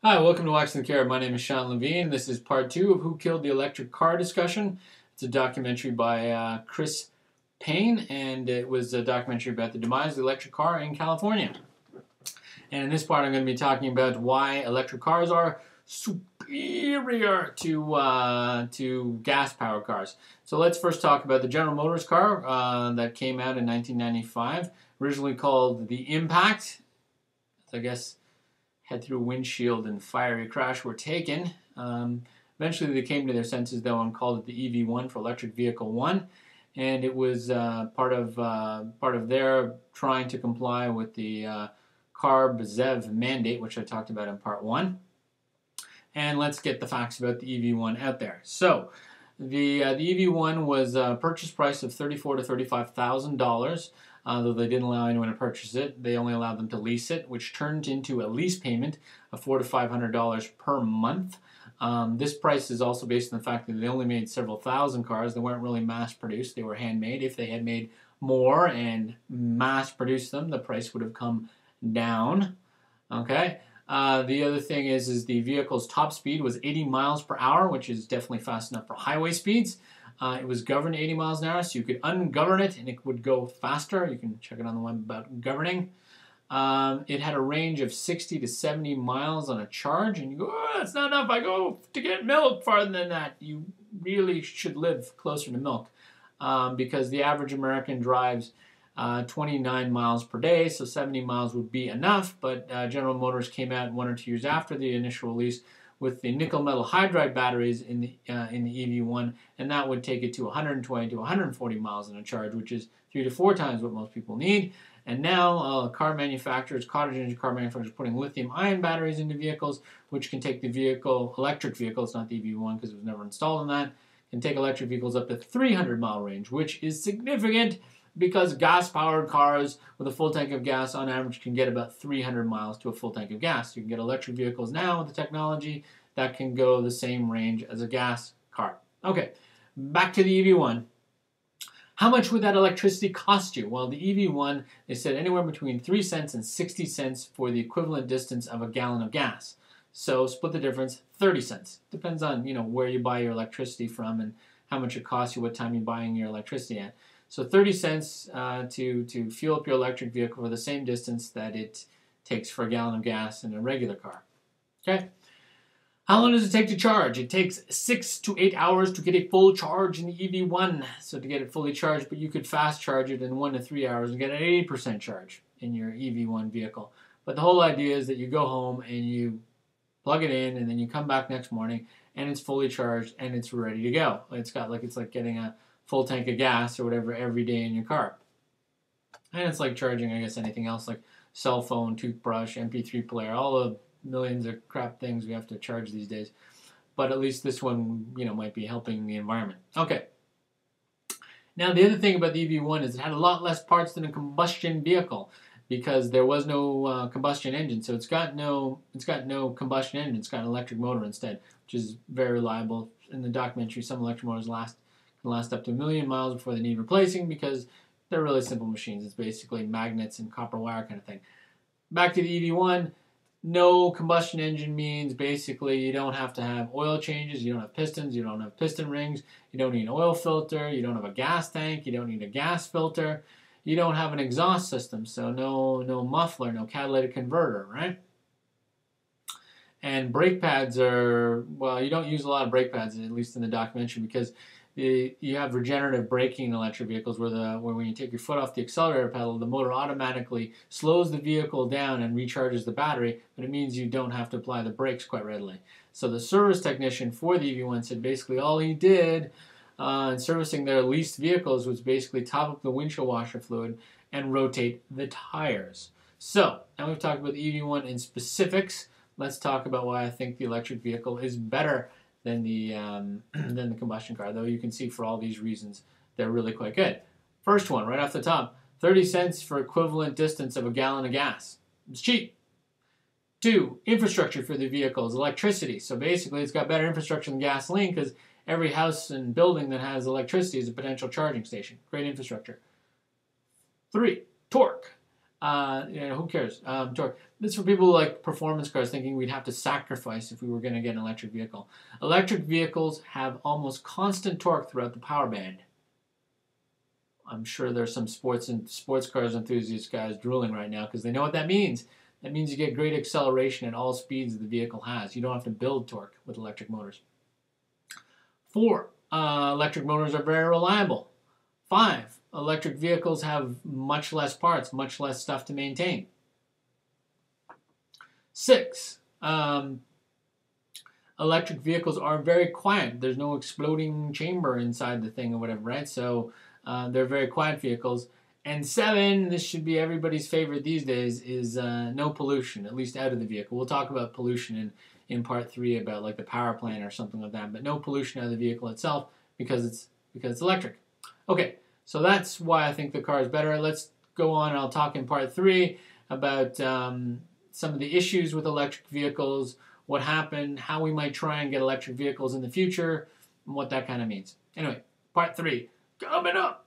Hi, welcome to Waxing the Carrot. My name is Sean Levine. This is part 2 of Who Killed the Electric Car discussion. It's a documentary by Chris Payne, and it was a documentary about the demise of the electric car in California. And in this part, I'm going to be talking about why electric cars are superior to gas-powered cars. So let's first talk about the General Motors car that came out in 1995, originally called the Impact. I guess head through a windshield and fiery crash were taken. Eventually they came to their senses though and called it the EV1 for Electric Vehicle 1, and it was part of their trying to comply with the CARB-ZEV mandate, which I talked about in part 1. And let's get the facts about the EV1 out there. So the EV1 was a purchase price of $34,000 to $35,000. Though they didn't allow anyone to purchase it, they only allowed them to lease it, which turned into a lease payment of $400 to $500 per month. This price is also based on the fact that they only made several thousand cars. They weren't really mass-produced. They were handmade. If they had made more and mass-produced them, the price would have come down. Okay. The other thing is the vehicle's top speed was 80 miles per hour, which is definitely fast enough for highway speeds. It was governed 80 miles an hour, so you could ungovern it and it would go faster. You can check it on the web about governing. It had a range of 60 to 70 miles on a charge, and you go, oh, that's not enough. I go to get milk farther than that. You really should live closer to milk because the average American drives 29 miles per day, so 70 miles would be enough, but General Motors came out 1 or 2 years after the initial release with the nickel metal hydride batteries in the EV1, and that would take it to 120 to 140 miles on a charge, which is 3 to 4 times what most people need. And now car manufacturers, cottage engine car manufacturers, are putting lithium-ion batteries into vehicles, which can take the vehicle, electric vehicles, not the EV1 because it was never installed on that, can take electric vehicles up to 300-mile range, which is significant because gas-powered cars with a full tank of gas on average can get about 300 miles to a full tank of gas. You can get electric vehicles now with the technology that can go the same range as a gas car. Okay, back to the EV1. How much would that electricity cost you? Well, the EV1, they said anywhere between 3 cents and 60 cents for the equivalent distance of a gallon of gas. So split the difference, 30 cents. Depends on, where you buy your electricity from and how much it costs you, what time you're buying your electricity at. So 30 cents to fuel up your electric vehicle for the same distance that it takes for a gallon of gas in a regular car. Okay. How long does it take to charge? It takes 6 to 8 hours to get a full charge in the EV1. So to get it fully charged, but you could fast charge it in 1 to 3 hours and get an 80% charge in your EV1 vehicle. But the whole idea is that you go home and you plug it in, and then you come back next morning and it's fully charged and it's ready to go. It's like getting a full tank of gas or whatever every day in your car. And it's like charging, I guess, anything else like cell phone, toothbrush, MP3 player, all the millions of crap things we have to charge these days. But at least this one, might be helping the environment. Okay. Now, the other thing about the EV1 is it had a lot less parts than a combustion vehicle because there was no combustion engine. So it's got no combustion engine. It's got an electric motor instead, which is very reliable. In the documentary, some electric motors can last up to 1 million miles before they need replacing because they're really simple machines. It's basically magnets and copper wire kind of thing. Back to the EV1, no combustion engine means basically you don't have to have oil changes, you don't have pistons, you don't have piston rings, you don't need an oil filter, you don't have a gas tank, you don't need a gas filter, you don't have an exhaust system, so no muffler, no catalytic converter, right? And brake pads are, well, you don't use a lot of brake pads, at least in the documentary, because you have regenerative braking in electric vehicles where when you take your foot off the accelerator pedal, the motor automatically slows the vehicle down and recharges the battery, but it means you don't have to apply the brakes quite readily. So the service technician for the EV1 said basically all he did in servicing their leased vehicles was basically top up the windshield washer fluid and rotate the tires. So now we've talked about the EV1 in specifics. Let's talk about why I think the electric vehicle is better than the combustion car, though you can see for all these reasons they're really quite good. First one, right off the top, 30 cents for equivalent distance of a gallon of gas. It's cheap. 2, infrastructure for the vehicle is electricity. So basically it's got better infrastructure than gasoline because every house and building that has electricity is a potential charging station. Great infrastructure. 3, torque. Who cares? Torque. This is for people who like performance cars, thinking we'd have to sacrifice if we were going to get an electric vehicle. Electric vehicles have almost constant torque throughout the power band. I'm sure there's some sports cars enthusiast guys drooling right now because they know what that means. That means you get great acceleration at all speeds the vehicle has. You don't have to build torque with electric motors. 4, electric motors are very reliable. 5, electric vehicles have much less parts, much less stuff to maintain. 6, electric vehicles are very quiet. There's no exploding chamber inside the thing or whatever, right? So they're very quiet vehicles. And 7, this should be everybody's favorite these days, is no pollution, at least out of the vehicle. We'll talk about pollution in part 3 about like the power plant or something like that, but no pollution out of the vehicle itself because it's electric. Okay, so that's why I think the car is better. Let's go on and I'll talk in part 3 about some of the issues with electric vehicles, what happened, how we might try and get electric vehicles in the future, and what that kind of means. Anyway, part 3 coming up.